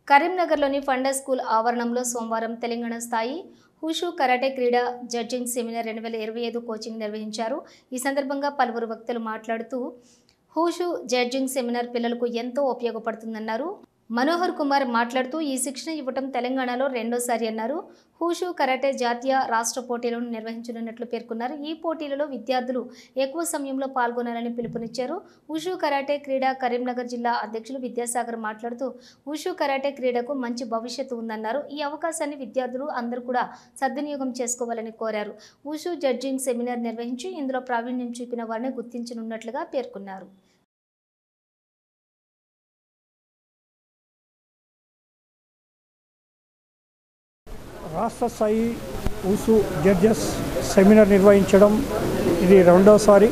కరీంనగర్లోని fundus school ఆవరణంలో సోమవారం తెలంగాణ స్థాయి హుషు కరాటే క్రీడా జడ్జింగ్ సెమినార్ 2025 కోచింగ్ నిర్వహించారు. ఈ సందర్భంగా పలువురు వక్తలు మాట్లాడుతూ హుషు జడ్జింగ్ సెమినార్ పిల్లలకు ఎంతో ఉపయోగపడుతుందన్నారు. మనోహర్ కుమార్ మాట్లాడుతూ ఈ శిక్షణ ఇవ్వటం తెలంగాణలో రెండోసారి అన్నారు. హుషు కరాటే జాతీయ రాష్ట్ర పోటీలను నిర్వహించనున్నట్లు పేర్కొన్నారు. ఈ పోటీలలో విద్యార్థులు ఎక్కువ సమయంలో పాల్గొనాలని పిలుపునిచ్చారు. హుషు కరాటే క్రీడా కరీంనగర్ జిల్లా అధ్యక్షులు విద్యాసాగర్ మాట్లాడుతూ హుషు కరాటే క్రీడకు మంచి భవిష్యత్తు ఉందన్నారు. ఈ అవకాశాన్ని విద్యార్థులు అందరూ కూడా సద్వినియోగం చేసుకోవాలని కోరారు. హుషు జడ్జింగ్ సెమినార్ నిర్వహించి ఇందులో ప్రావీణ్యం చూపిన వారిని గుర్తించనున్నట్లుగా పేర్కొన్నారు. రాష్ట్ర స్థాయి హుషు జడ్జెస్ సెమినార్ నిర్వహించడం ఇది రెండోసారి.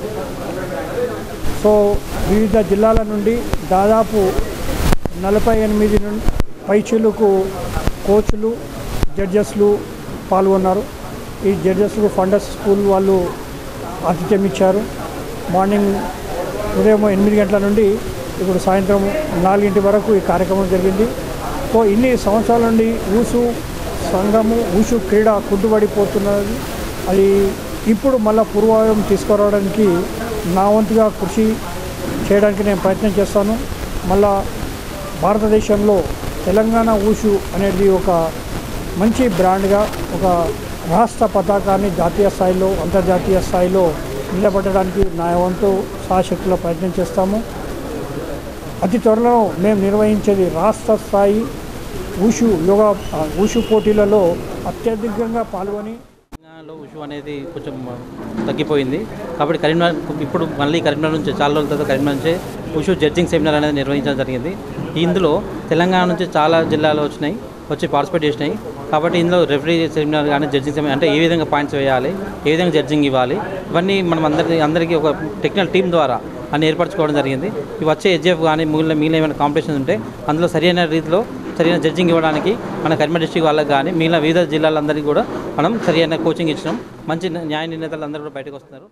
సో వివిధ జిల్లాల నుండి దాదాపు 48 పైచిలకు కోచ్లు జడ్జెస్లు పాల్గొన్నారు. ఈ జడ్జెస్లు ఫండస్ స్కూల్ వాళ్ళు ఆతిథ్యం ఇచ్చారు. మార్నింగ్ ఉదయం 8 గంటల నుండి ఇప్పుడు సాయంత్రం 4 గంటల వరకు ఈ కార్యక్రమం జరిగింది. సో ఇన్ని సంవత్సరాల నుండి హుషు సంఘము హుషు క్రీడ కుంటుపడిపోతున్నది. అది ఇప్పుడు మళ్ళీ పూర్వవైభవం తీసుకురావడానికి నా వంతుగా కృషి చేయడానికి నేను ప్రయత్నం చేస్తాను. మళ్ళా భారతదేశంలో తెలంగాణ హుషు అనేది ఒక మంచి బ్రాండ్గా ఒక రాష్ట్ర పతాకాన్ని జాతీయ స్థాయిలో అంతర్జాతీయ స్థాయిలో నిలబెట్టడానికి నా వంతు సాయశక్తిలో ప్రయత్నం చేస్తాము. అతి త్వరలో మేము నిర్వహించేది రాష్ట్ర స్థాయి హుషు పోటీలలో అత్యధికంగా పాల్గొని హుషు అనేది కొంచెం తగ్గిపోయింది. కాబట్టి కరీంనగర్ ఇప్పుడు మళ్ళీ కరీంనగర్ నుంచి చాలా రోజుల తర్వాత కరీంనగర్ నుంచి హుషు జడ్జింగ్ సెమినార్ అనేది నిర్వహించడం జరిగింది. ఇందులో తెలంగాణ నుంచి చాలా జిల్లాలు వచ్చి పార్టిసిపేట్ చేసినాయి. కాబట్టి ఇందులో రెఫరీ సెమినార్ కానీ జడ్జింగ్ సెమినార్ అంటే ఏ విధంగా పాయింట్స్ వేయాలి, ఏ విధంగా జడ్జింగ్ ఇవ్వాలి, ఇవన్నీ మనం అందరికీ ఒక టెక్నికల్ టీం ద్వారా అన్ని ఏర్పరచుకోవడం జరిగింది. ఇవి వచ్చే హెచ్ఎఫ్ కానీ మిగిలిన ఏమైనా కాంపిటీషన్స్ ఉంటే అందులో సరైన రీతిలో సరైన జడ్జింగ్ ఇవ్వడానికి మన కరీంనగర్ డిస్ట్రిక్ట్ వాళ్ళకి కానీ మిగిలిన వివిధ జిల్లాలందరికీ కూడా మనం సరైన కోచింగ్ ఇచ్చినాం. మంచి న్యాయ నిర్ణేతలు అందరూ కూడా బయటకు వస్తున్నారు.